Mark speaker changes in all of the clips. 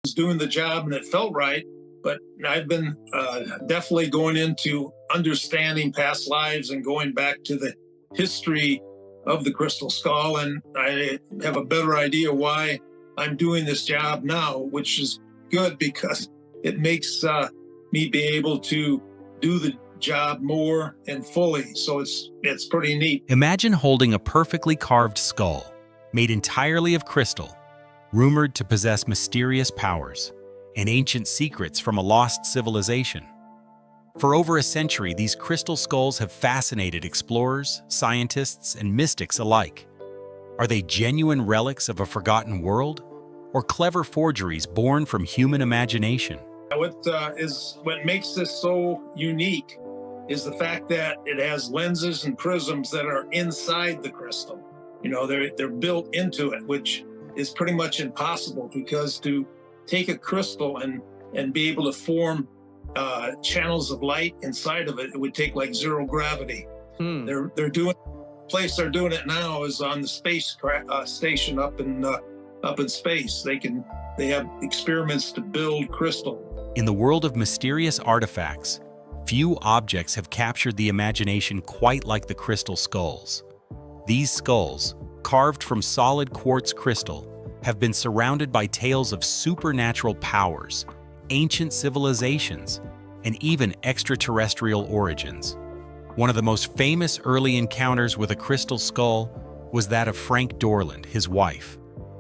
Speaker 1: was doing the job and it felt right. But I've been definitely going into understanding past lives and going back to the history of the crystal skull. And I have a better idea why I'm doing this job now, which is good because it makes me be able to do the job more and fully. So it's pretty neat.
Speaker 2: Imagine holding a perfectly carved skull, made entirely of crystal, rumored to possess mysterious powers and ancient secrets from a lost civilization. For over a century, these crystal skulls have fascinated explorers, scientists, and mystics alike. Are they genuine relics of a forgotten world, or clever forgeries born from human imagination?
Speaker 1: What makes this so unique is the fact that it has lenses and prisms that are inside the crystal. You know, they're built into it, which is pretty much impossible, because to take a crystal and be able to form channels of light inside of it, it would take like zero gravity. They're doing place they're doing it now is on the space station up in space. They have experiments to build crystal.
Speaker 2: In the world of mysterious artifacts, few objects have captured the imagination quite like the crystal skulls. These skulls, carved from solid quartz crystal, have been surrounded by tales of supernatural powers, ancient civilizations, and even extraterrestrial origins. One of the most famous early encounters with a crystal skull was that of Frank Dorland, his wife,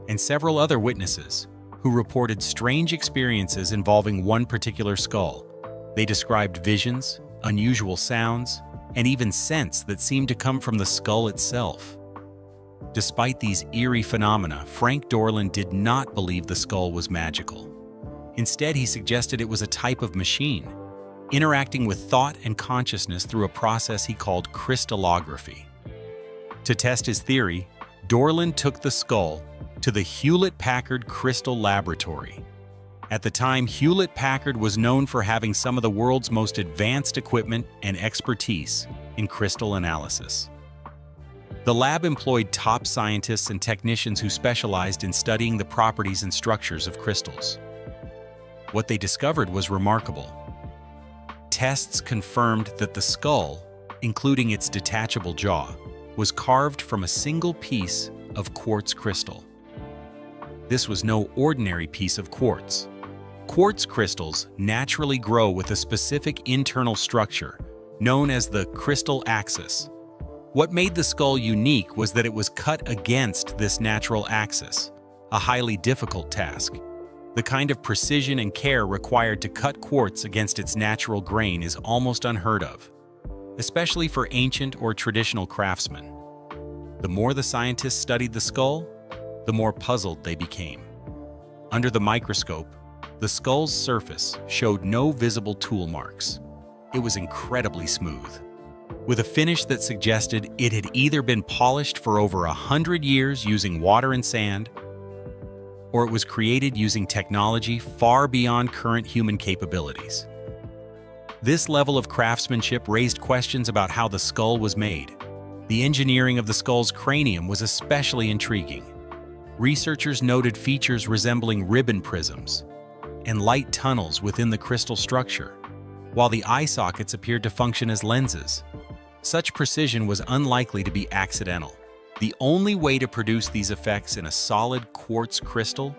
Speaker 2: and several other witnesses who reported strange experiences involving one particular skull. They described visions, unusual sounds, and even scents that seemed to come from the skull itself. Despite these eerie phenomena, Frank Dorland did not believe the skull was magical. Instead, he suggested it was a type of machine, interacting with thought and consciousness through a process he called crystallography. To test his theory, Dorland took the skull to the Hewlett-Packard Crystal Laboratory. At the time, Hewlett-Packard was known for having some of the world's most advanced equipment and expertise in crystal analysis. The lab employed top scientists and technicians who specialized in studying the properties and structures of crystals. What they discovered was remarkable. Tests confirmed that the skull, including its detachable jaw, was carved from a single piece of quartz crystal. This was no ordinary piece of quartz. Quartz crystals naturally grow with a specific internal structure known as the crystal axis. What made the skull unique was that it was cut against this natural axis, a highly difficult task. The kind of precision and care required to cut quartz against its natural grain is almost unheard of, especially for ancient or traditional craftsmen. The more the scientists studied the skull, the more puzzled they became. Under the microscope, the skull's surface showed no visible tool marks. It was incredibly smooth, with a finish that suggested it had either been polished for over 100 years using water and sand, or it was created using technology far beyond current human capabilities. This level of craftsmanship raised questions about how the skull was made. The engineering of the skull's cranium was especially intriguing. Researchers noted features resembling ribbon prisms and light tunnels within the crystal structure, while the eye sockets appeared to function as lenses. Such precision was unlikely to be accidental. The only way to produce these effects in a solid quartz crystal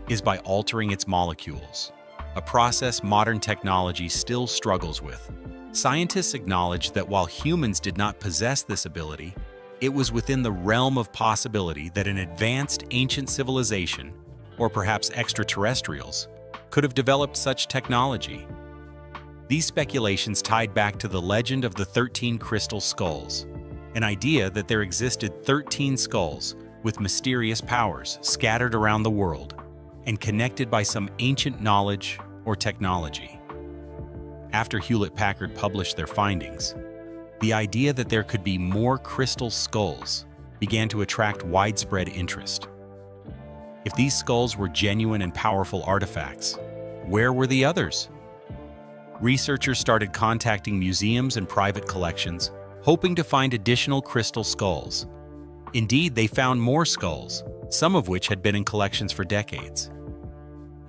Speaker 2: is by altering its molecules, a process modern technology still struggles with. Scientists acknowledge that while humans did not possess this ability, it was within the realm of possibility that an advanced ancient civilization, or perhaps extraterrestrials, could have developed such technology. These speculations tied back to the legend of the 13 crystal skulls, an idea that there existed 13 skulls with mysterious powers scattered around the world and connected by some ancient knowledge or technology. After Hewlett-Packard published their findings, the idea that there could be more crystal skulls began to attract widespread interest. If these skulls were genuine and powerful artifacts, where were the others? Researchers started contacting museums and private collections, hoping to find additional crystal skulls. Indeed, they found more skulls, some of which had been in collections for decades.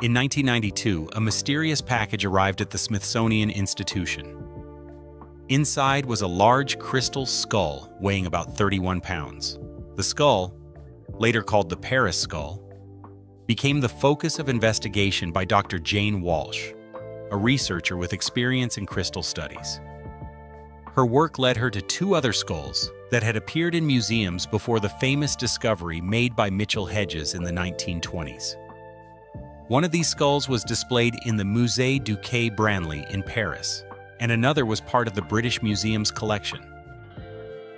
Speaker 2: In 1992, a mysterious package arrived at the Smithsonian Institution. Inside was a large crystal skull weighing about 31 pounds. The skull, later called the Paris skull, became the focus of investigation by Dr. Jane Walsh, a researcher with experience in crystal studies. Her work led her to two other skulls that had appeared in museums before the famous discovery made by Mitchell Hedges in the 1920s. One of these skulls was displayed in the Musée du Quai Branly in Paris, and another was part of the British Museum's collection.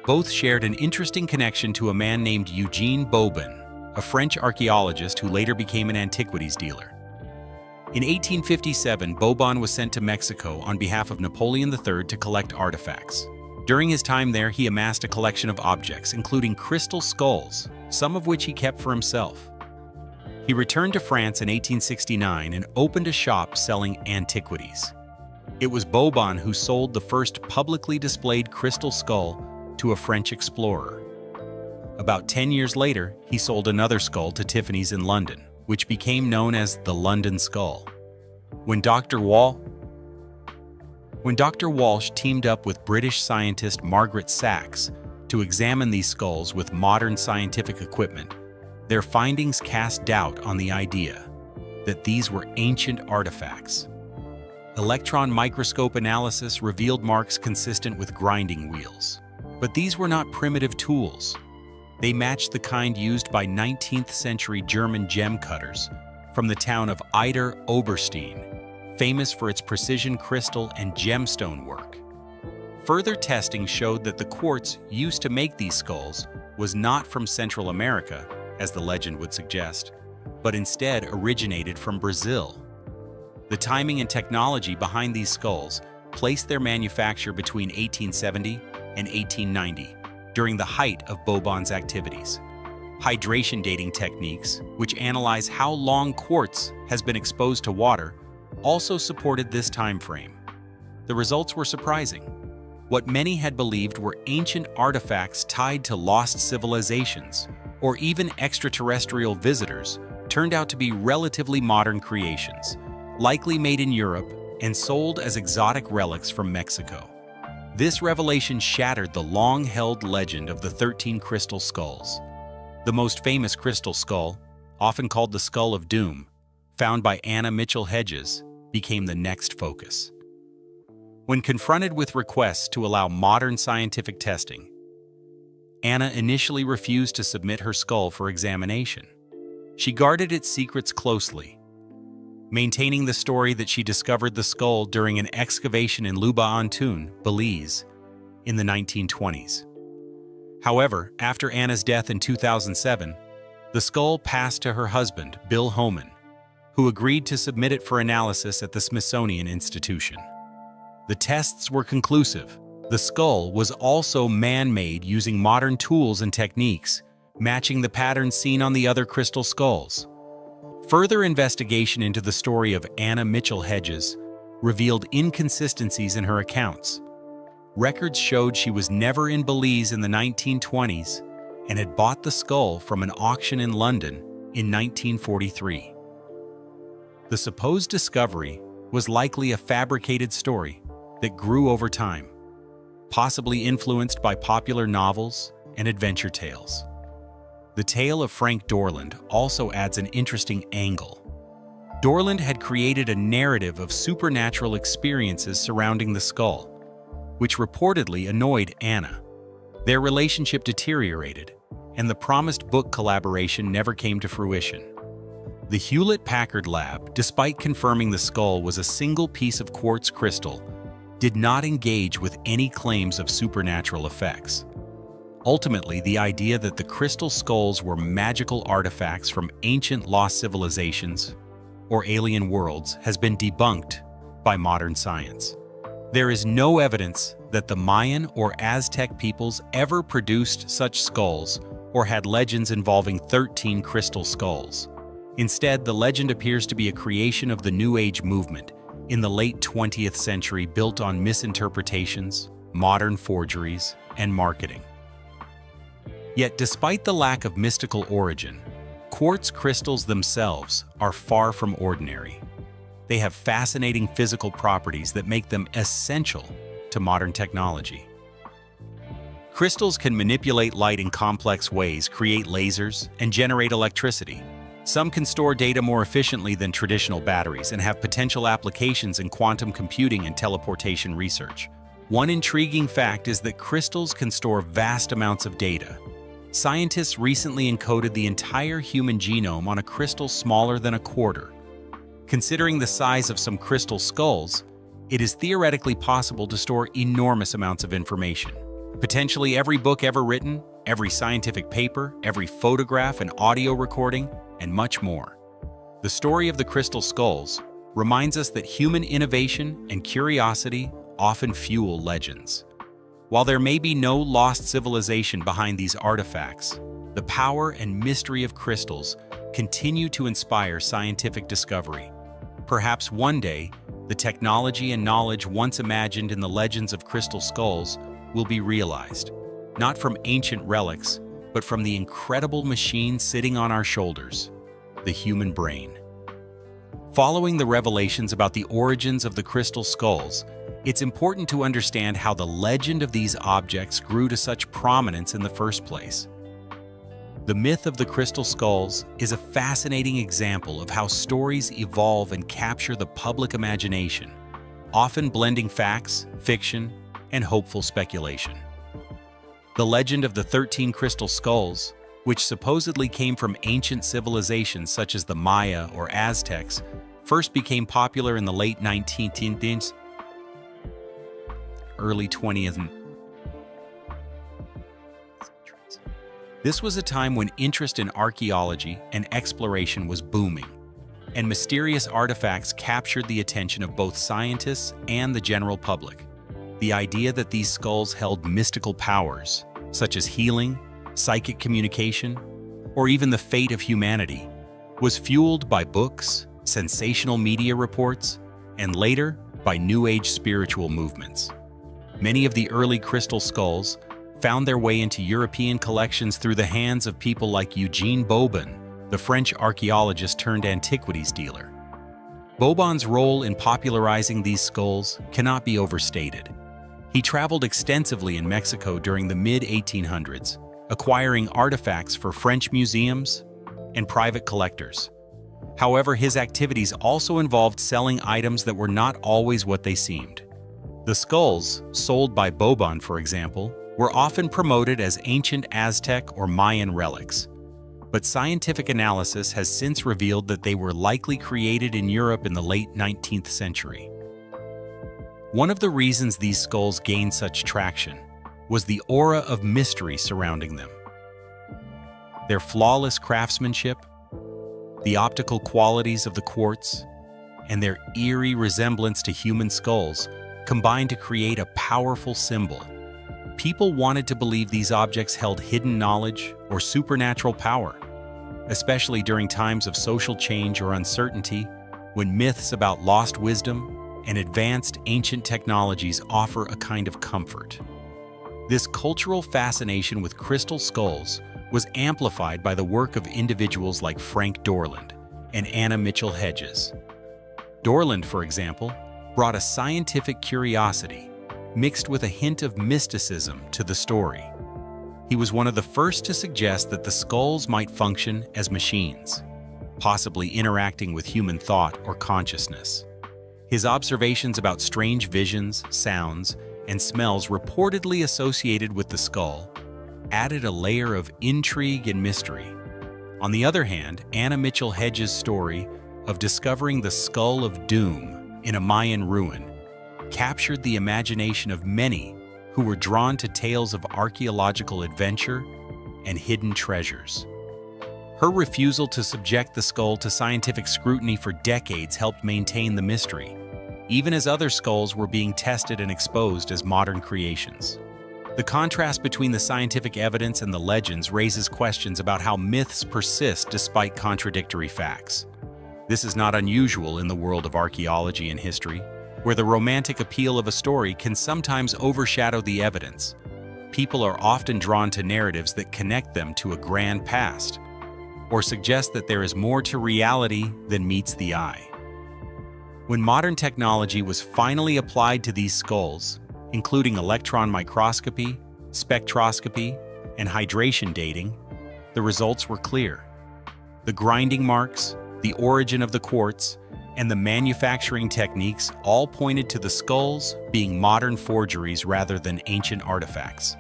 Speaker 2: Both shared an interesting connection to a man named Eugene Bobin, a French archaeologist who later became an antiquities dealer. In 1857, Bobin was sent to Mexico on behalf of Napoleon III to collect artifacts. During his time there, he amassed a collection of objects, including crystal skulls, some of which he kept for himself. He returned to France in 1869 and opened a shop selling antiquities. It was Bobin who sold the first publicly displayed crystal skull to a French explorer. About 10 years later, he sold another skull to Tiffany's in London, which became known as the London Skull. When Dr. Walsh teamed up with British scientist Margaret Sachs to examine these skulls with modern scientific equipment, their findings cast doubt on the idea that these were ancient artifacts. Electron microscope analysis revealed marks consistent with grinding wheels. But these were not primitive tools. They matched the kind used by 19th century German gem cutters from the town of Eider Oberstein, famous for its precision crystal and gemstone work. Further testing showed that the quartz used to make these skulls was not from Central America, as the legend would suggest, but instead originated from Brazil. The timing and technology behind these skulls placed their manufacture between 1870 and 1890, during the height of Bobin's activities. Hydration dating techniques, which analyze how long quartz has been exposed to water, also supported this time frame. The results were surprising. What many had believed were ancient artifacts tied to lost civilizations, or even extraterrestrial visitors, turned out to be relatively modern creations, likely made in Europe and sold as exotic relics from Mexico. This revelation shattered the long-held legend of the 13 crystal skulls. The most famous crystal skull, often called the Skull of Doom, found by Anna Mitchell Hedges, became the next focus. When confronted with requests to allow modern scientific testing, Anna initially refused to submit her skull for examination. She guarded its secrets closely, maintaining the story that she discovered the skull during an excavation in Luba-Antun, Belize, in the 1920s. However, after Anna's death in 2007, the skull passed to her husband, Bill Homan, who agreed to submit it for analysis at the Smithsonian Institution. The tests were conclusive. The skull was also man-made using modern tools and techniques, matching the patterns seen on the other crystal skulls. Further investigation into the story of Anna Mitchell Hedges revealed inconsistencies in her accounts. Records showed she was never in Belize in the 1920s and had bought the skull from an auction in London in 1943. The supposed discovery was likely a fabricated story that grew over time, possibly influenced by popular novels and adventure tales. The tale of Frank Dorland also adds an interesting angle. Dorland had created a narrative of supernatural experiences surrounding the skull, which reportedly annoyed Anna. Their relationship deteriorated, and the promised book collaboration never came to fruition. The Hewlett-Packard lab, despite confirming the skull was a single piece of quartz crystal, did not engage with any claims of supernatural effects. Ultimately, the idea that the crystal skulls were magical artifacts from ancient lost civilizations or alien worlds has been debunked by modern science. There is no evidence that the Mayan or Aztec peoples ever produced such skulls or had legends involving 13 crystal skulls. Instead, the legend appears to be a creation of the New Age movement in the late 20th century, built on misinterpretations, modern forgeries, and marketing. Yet, despite the lack of mystical origin, quartz crystals themselves are far from ordinary. They have fascinating physical properties that make them essential to modern technology. Crystals can manipulate light in complex ways, create lasers, and generate electricity. Some can store data more efficiently than traditional batteries and have potential applications in quantum computing and teleportation research. One intriguing fact is that crystals can store vast amounts of data. Scientists recently encoded the entire human genome on a crystal smaller than a quarter. Considering the size of some crystal skulls, it is theoretically possible to store enormous amounts of information. Potentially every book ever written, every scientific paper, every photograph and audio recording, and much more. The story of the crystal skulls reminds us that human innovation and curiosity often fuel legends. While there may be no lost civilization behind these artifacts, the power and mystery of crystals continue to inspire scientific discovery. Perhaps one day, the technology and knowledge once imagined in the legends of crystal skulls will be realized, not from ancient relics, but from the incredible machine sitting on our shoulders, the human brain. Following the revelations about the origins of the crystal skulls, it's important to understand how the legend of these objects grew to such prominence in the first place. The myth of the crystal skulls is a fascinating example of how stories evolve and capture the public imagination, often blending facts, fiction, and hopeful speculation. The legend of the 13 crystal skulls, which supposedly came from ancient civilizations such as the Maya or Aztecs, first became popular in the late 19th, early 20th. This was a time when interest in archaeology and exploration was booming, and mysterious artifacts captured the attention of both scientists and the general public. The idea that these skulls held mystical powers, such as healing, psychic communication, or even the fate of humanity, was fueled by books, sensational media reports, and later by New Age spiritual movements. Many of the early crystal skulls found their way into European collections through the hands of people like Eugene Boban, the French archaeologist turned antiquities dealer. Boban's role in popularizing these skulls cannot be overstated. He traveled extensively in Mexico during the mid-1800s, acquiring artifacts for French museums and private collectors. However, his activities also involved selling items that were not always what they seemed. The skulls, sold by Boban, for example, were often promoted as ancient Aztec or Mayan relics. But scientific analysis has since revealed that they were likely created in Europe in the late 19th century. One of the reasons these skulls gained such traction was the aura of mystery surrounding them. Their flawless craftsmanship, the optical qualities of the quartz, and their eerie resemblance to human skulls combined to create a powerful symbol. People wanted to believe these objects held hidden knowledge or supernatural power, especially during times of social change or uncertainty, when myths about lost wisdom and advanced ancient technologies offer a kind of comfort. This cultural fascination with crystal skulls was amplified by the work of individuals like Frank Dorland and Anna Mitchell Hedges. Dorland, for example, brought a scientific curiosity mixed with a hint of mysticism to the story. He was one of the first to suggest that the skulls might function as machines, possibly interacting with human thought or consciousness. His observations about strange visions, sounds, and smells reportedly associated with the skull added a layer of intrigue and mystery. On the other hand, Anna Mitchell Hedges' story of discovering the Skull of Doom in a Mayan ruin captured the imagination of many who were drawn to tales of archaeological adventure and hidden treasures. Her refusal to subject the skull to scientific scrutiny for decades helped maintain the mystery, even as other skulls were being tested and exposed as modern creations. The contrast between the scientific evidence and the legends raises questions about how myths persist despite contradictory facts. This is not unusual in the world of archaeology and history, where the romantic appeal of a story can sometimes overshadow the evidence. People are often drawn to narratives that connect them to a grand past. or suggest that there is more to reality than meets the eye. When modern technology was finally applied to these skulls, including electron microscopy, spectroscopy, and hydration dating, the results were clear. The grinding marks, the origin of the quartz, and the manufacturing techniques all pointed to the skulls being modern forgeries rather than ancient artifacts.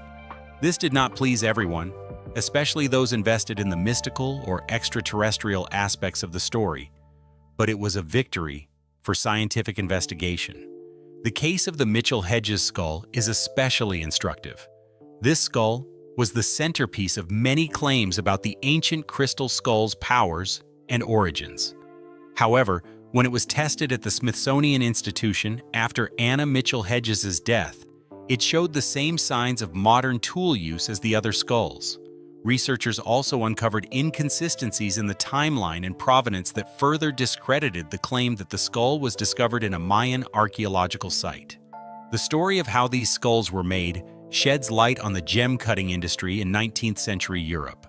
Speaker 2: This did not please everyone, especially those invested in the mystical or extraterrestrial aspects of the story, but it was a victory for scientific investigation. The case of the Mitchell-Hedges skull is especially instructive. This skull was the centerpiece of many claims about the ancient crystal skull's powers and origins. However, when it was tested at the Smithsonian Institution after Anna Mitchell-Hedges' death, it showed the same signs of modern tool use as the other skulls. Researchers also uncovered inconsistencies in the timeline and provenance that further discredited the claim that the skull was discovered in a Mayan archaeological site. The story of how these skulls were made sheds light on the gem-cutting industry in 19th century Europe.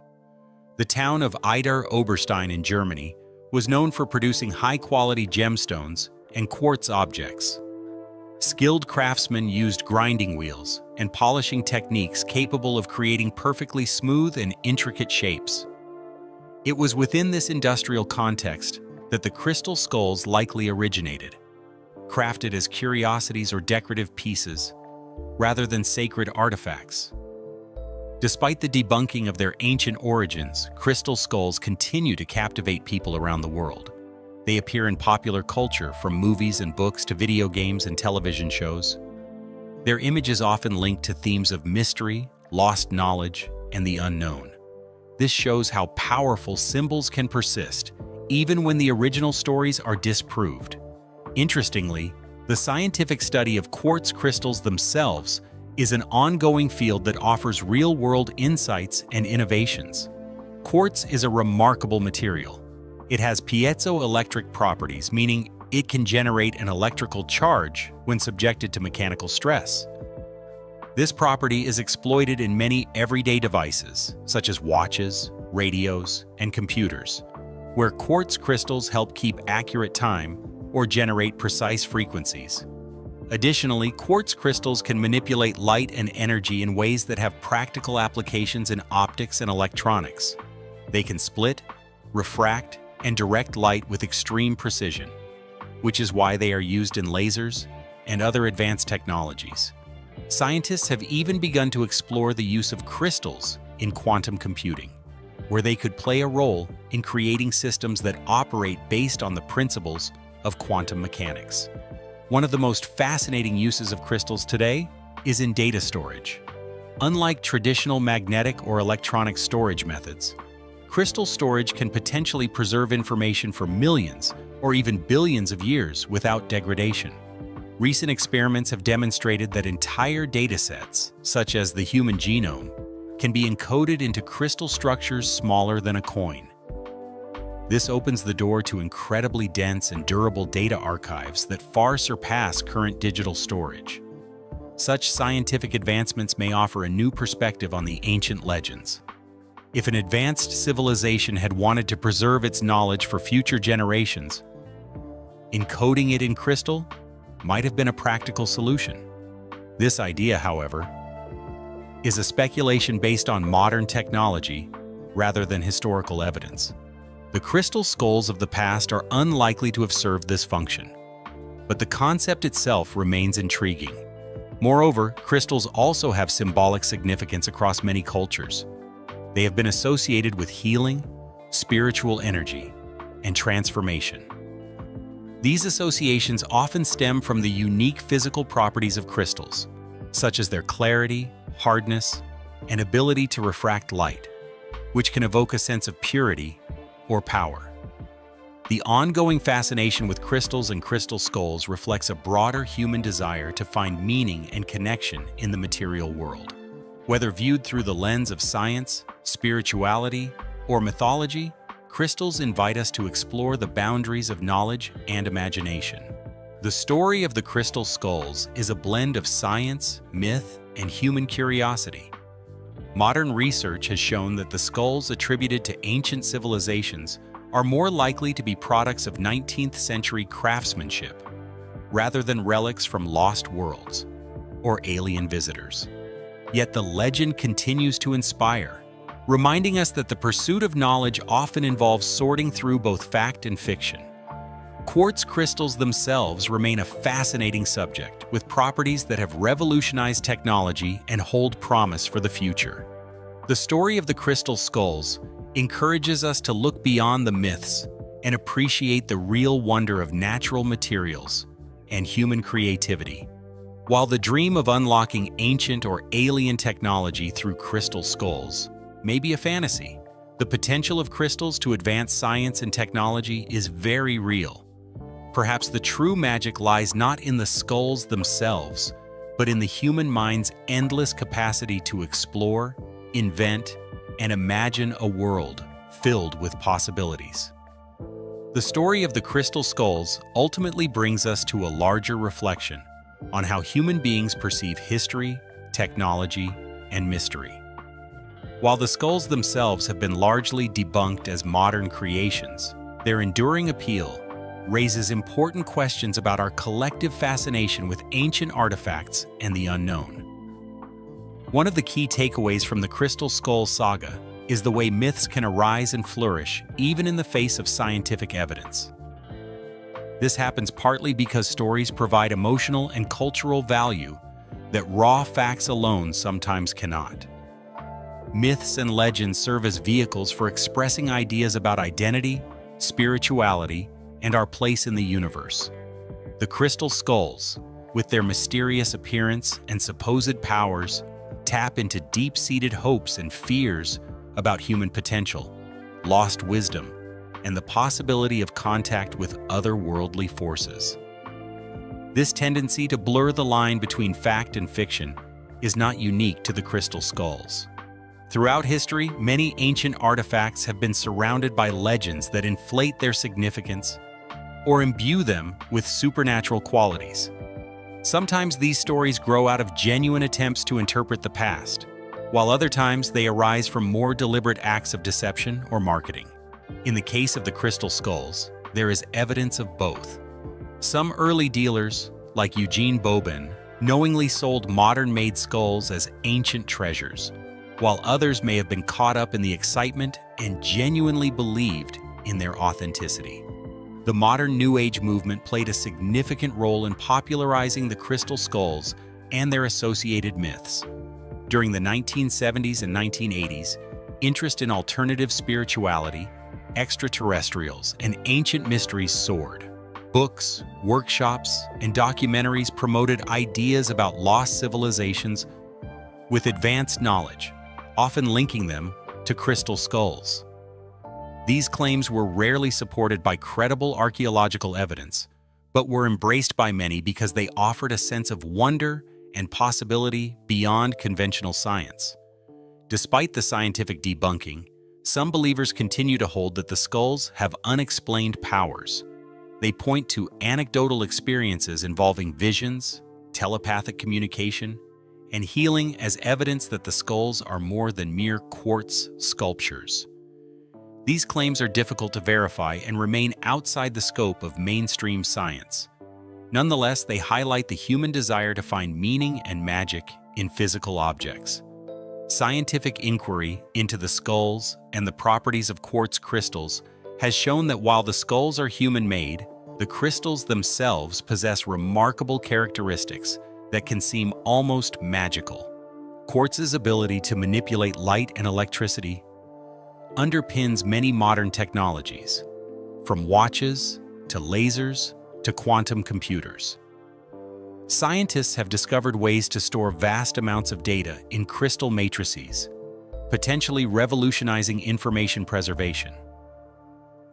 Speaker 2: The town of Idar Oberstein in Germany was known for producing high-quality gemstones and quartz objects. Skilled craftsmen used grinding wheels and polishing techniques capable of creating perfectly smooth and intricate shapes. It was within this industrial context that the crystal skulls likely originated, crafted as curiosities or decorative pieces, rather than sacred artifacts. Despite the debunking of their ancient origins, crystal skulls continue to captivate people around the world. They appear in popular culture, from movies and books to video games and television shows. Their image is often linked to themes of mystery, lost knowledge, and the unknown. This shows how powerful symbols can persist, even when the original stories are disproved. Interestingly, the scientific study of quartz crystals themselves is an ongoing field that offers real-world insights and innovations. Quartz is a remarkable material. It has piezoelectric properties, meaning it can generate an electrical charge when subjected to mechanical stress. This property is exploited in many everyday devices, such as watches, radios, and computers, where quartz crystals help keep accurate time or generate precise frequencies. Additionally, quartz crystals can manipulate light and energy in ways that have practical applications in optics and electronics. They can split, refract, and direct light with extreme precision, which is why they are used in lasers and other advanced technologies. Scientists have even begun to explore the use of crystals in quantum computing, where they could play a role in creating systems that operate based on the principles of quantum mechanics. One of the most fascinating uses of crystals today is in data storage. Unlike traditional magnetic or electronic storage methods, crystal storage can potentially preserve information for millions or even billions of years without degradation. Recent experiments have demonstrated that entire datasets, such as the human genome, can be encoded into crystal structures smaller than a coin. This opens the door to incredibly dense and durable data archives that far surpass current digital storage. Such scientific advancements may offer a new perspective on the ancient legends. If an advanced civilization had wanted to preserve its knowledge for future generations, encoding it in crystal might have been a practical solution. This idea, however, is a speculation based on modern technology rather than historical evidence. The crystal skulls of the past are unlikely to have served this function, but the concept itself remains intriguing. Moreover, crystals also have symbolic significance across many cultures. They have been associated with healing, spiritual energy, and transformation. These associations often stem from the unique physical properties of crystals, such as their clarity, hardness, and ability to refract light, which can evoke a sense of purity or power. The ongoing fascination with crystals and crystal skulls reflects a broader human desire to find meaning and connection in the material world. Whether viewed through the lens of science, spirituality, or mythology, crystals invite us to explore the boundaries of knowledge and imagination. The story of the crystal skulls is a blend of science, myth, and human curiosity. Modern research has shown that the skulls attributed to ancient civilizations are more likely to be products of 19th century craftsmanship rather than relics from lost worlds or alien visitors. Yet the legend continues to inspire, reminding us that the pursuit of knowledge often involves sorting through both fact and fiction. Quartz crystals themselves remain a fascinating subject, with properties that have revolutionized technology and hold promise for the future. The story of the crystal skulls encourages us to look beyond the myths and appreciate the real wonder of natural materials and human creativity. While the dream of unlocking ancient or alien technology through crystal skulls may be a fantasy, the potential of crystals to advance science and technology is very real. Perhaps the true magic lies not in the skulls themselves, but in the human mind's endless capacity to explore, invent, and imagine a world filled with possibilities. The story of the crystal skulls ultimately brings us to a larger reflection on how human beings perceive history, technology, and mystery. While the skulls themselves have been largely debunked as modern creations, their enduring appeal raises important questions about our collective fascination with ancient artifacts and the unknown. One of the key takeaways from the Crystal Skull saga is the way myths can arise and flourish even in the face of scientific evidence. This happens partly because stories provide emotional and cultural value that raw facts alone sometimes cannot. Myths and legends serve as vehicles for expressing ideas about identity, spirituality, and our place in the universe. The crystal skulls, with their mysterious appearance and supposed powers, tap into deep-seated hopes and fears about human potential, lost wisdom, and the possibility of contact with otherworldly forces. This tendency to blur the line between fact and fiction is not unique to the crystal skulls. Throughout history, many ancient artifacts have been surrounded by legends that inflate their significance or imbue them with supernatural qualities. Sometimes these stories grow out of genuine attempts to interpret the past, while other times they arise from more deliberate acts of deception or marketing. In the case of the crystal skulls, there is evidence of both. Some early dealers, like Eugene Boben, knowingly sold modern-made skulls as ancient treasures, while others may have been caught up in the excitement and genuinely believed in their authenticity. The modern New Age movement played a significant role in popularizing the crystal skulls and their associated myths. During the 1970s and 1980s, interest in alternative spirituality, extraterrestrials, and ancient mysteries soared. Books, workshops, and documentaries promoted ideas about lost civilizations with advanced knowledge, often linking them to crystal skulls. These claims were rarely supported by credible archaeological evidence, but were embraced by many because they offered a sense of wonder and possibility beyond conventional science. Despite the scientific debunking, some believers continue to hold that the skulls have unexplained powers. They point to anecdotal experiences involving visions, telepathic communication, and healing as evidence that the skulls are more than mere quartz sculptures. These claims are difficult to verify and remain outside the scope of mainstream science. Nonetheless, they highlight the human desire to find meaning and magic in physical objects. Scientific inquiry into the skulls and the properties of quartz crystals has shown that while the skulls are human-made, the crystals themselves possess remarkable characteristics that can seem almost magical. Quartz's ability to manipulate light and electricity underpins many modern technologies, from watches to lasers to quantum computers. Scientists have discovered ways to store vast amounts of data in crystal matrices, potentially revolutionizing information preservation.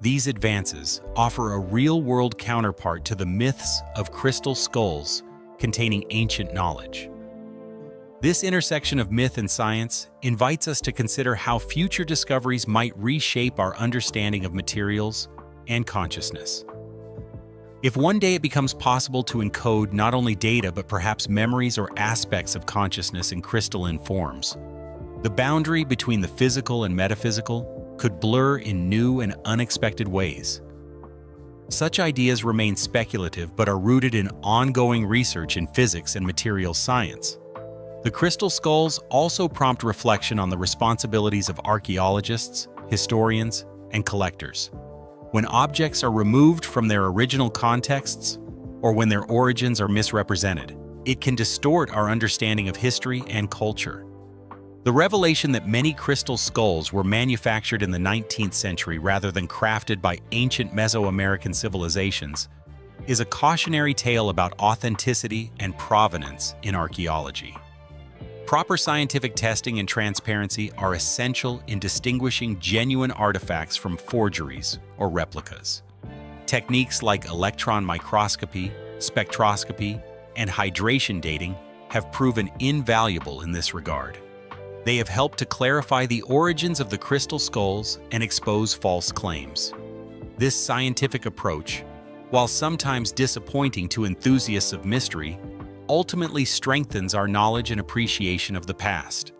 Speaker 2: These advances offer a real-world counterpart to the myths of crystal skulls containing ancient knowledge. This intersection of myth and science invites us to consider how future discoveries might reshape our understanding of materials and consciousness. If one day it becomes possible to encode not only data but perhaps memories or aspects of consciousness in crystalline forms, the the boundary between the physical and metaphysical could blur in new and unexpected ways. Such ideas remain speculative but are rooted in ongoing research in physics and materials science. The crystal skulls also prompt reflection on the responsibilities of archaeologists, historians, and collectors. When objects are removed from their original contexts, or when their origins are misrepresented, it can distort our understanding of history and culture. The revelation that many crystal skulls were manufactured in the 19th century rather than crafted by ancient Mesoamerican civilizations is a cautionary tale about authenticity and provenance in archaeology. Proper scientific testing and transparency are essential in distinguishing genuine artifacts from forgeries or replicas. Techniques like electron microscopy, spectroscopy, and hydration dating have proven invaluable in this regard. They have helped to clarify the origins of the crystal skulls and expose false claims. This scientific approach, while sometimes disappointing to enthusiasts of mystery, ultimately strengthens our knowledge and appreciation of the past.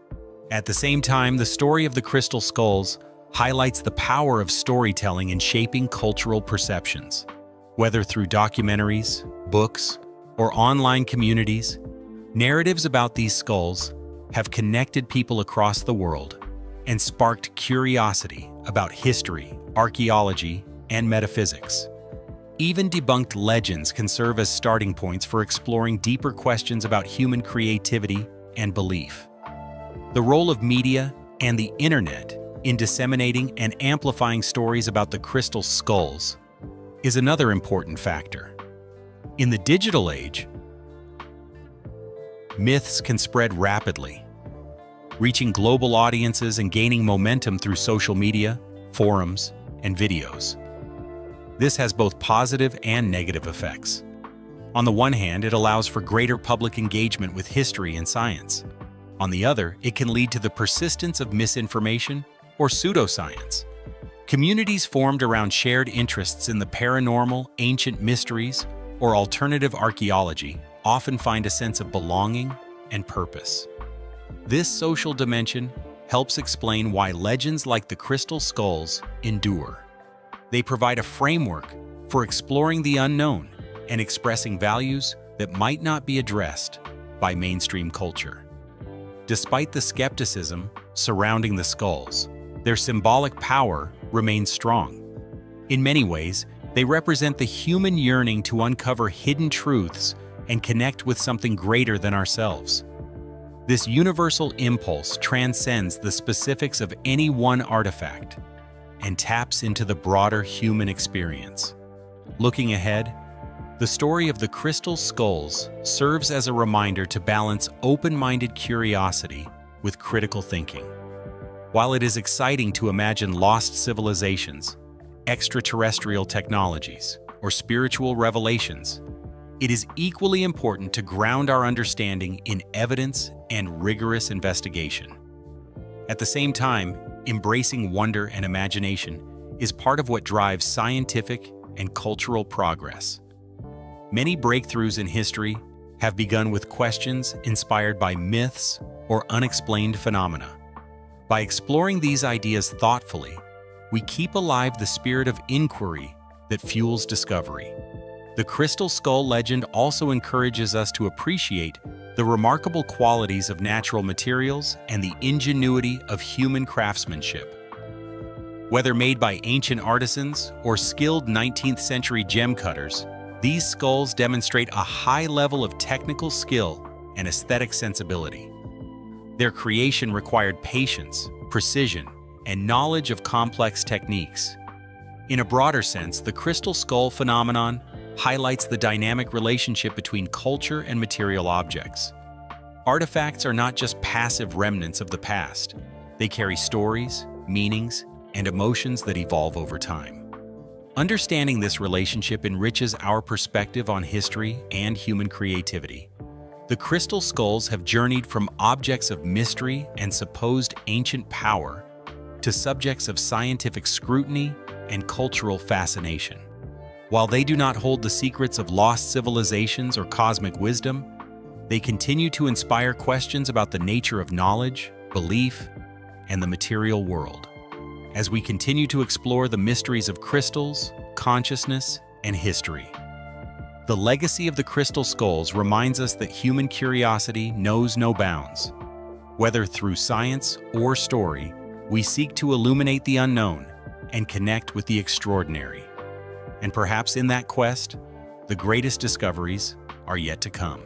Speaker 2: At the same time, the story of the crystal skulls highlights the power of storytelling in shaping cultural perceptions. Whether through documentaries, books, or online communities, narratives about these skulls have connected people across the world and sparked curiosity about history, archaeology, and metaphysics. Even debunked legends can serve as starting points for exploring deeper questions about human creativity and belief. The role of media and the internet in disseminating and amplifying stories about the crystal skulls is another important factor. In the digital age, myths can spread rapidly, reaching global audiences and gaining momentum through social media, forums, and videos. This has both positive and negative effects. On the one hand, it allows for greater public engagement with history and science. On the other, it can lead to the persistence of misinformation or pseudoscience. Communities formed around shared interests in the paranormal, ancient mysteries, or alternative archaeology often find a sense of belonging and purpose. This social dimension helps explain why legends like the crystal skulls endure. They provide a framework for exploring the unknown and expressing values that might not be addressed by mainstream culture. Despite the skepticism surrounding the skulls, their symbolic power remains strong. In many ways, they represent the human yearning to uncover hidden truths and connect with something greater than ourselves. This universal impulse transcends the specifics of any one artifact and taps into the broader human experience. Looking ahead, the story of the crystal skulls serves as a reminder to balance open-minded curiosity with critical thinking. While it is exciting to imagine lost civilizations, extraterrestrial technologies, or spiritual revelations, it is equally important to ground our understanding in evidence and rigorous investigation. At the same time, embracing wonder and imagination is part of what drives scientific and cultural progress. Many breakthroughs in history have begun with questions inspired by myths or unexplained phenomena. By exploring these ideas thoughtfully, we keep alive the spirit of inquiry that fuels discovery. The crystal skull legend also encourages us to appreciate the remarkable qualities of natural materials and the ingenuity of human craftsmanship. Whether made by ancient artisans or skilled 19th century gem cutters, these skulls demonstrate a high level of technical skill and aesthetic sensibility. Their creation required patience, precision, and knowledge of complex techniques. In a broader sense, the crystal skull phenomenon highlights the dynamic relationship between culture and material objects. Artifacts are not just passive remnants of the past. They carry stories, meanings, and emotions that evolve over time. Understanding this relationship enriches our perspective on history and human creativity. The crystal skulls have journeyed from objects of mystery and supposed ancient power to subjects of scientific scrutiny and cultural fascination. While they do not hold the secrets of lost civilizations or cosmic wisdom, they continue to inspire questions about the nature of knowledge, belief, and the material world, as we continue to explore the mysteries of crystals, consciousness, and history. The legacy of the crystal skulls reminds us that human curiosity knows no bounds. Whether through science or story, we seek to illuminate the unknown and connect with the extraordinary. And perhaps in that quest, the greatest discoveries are yet to come.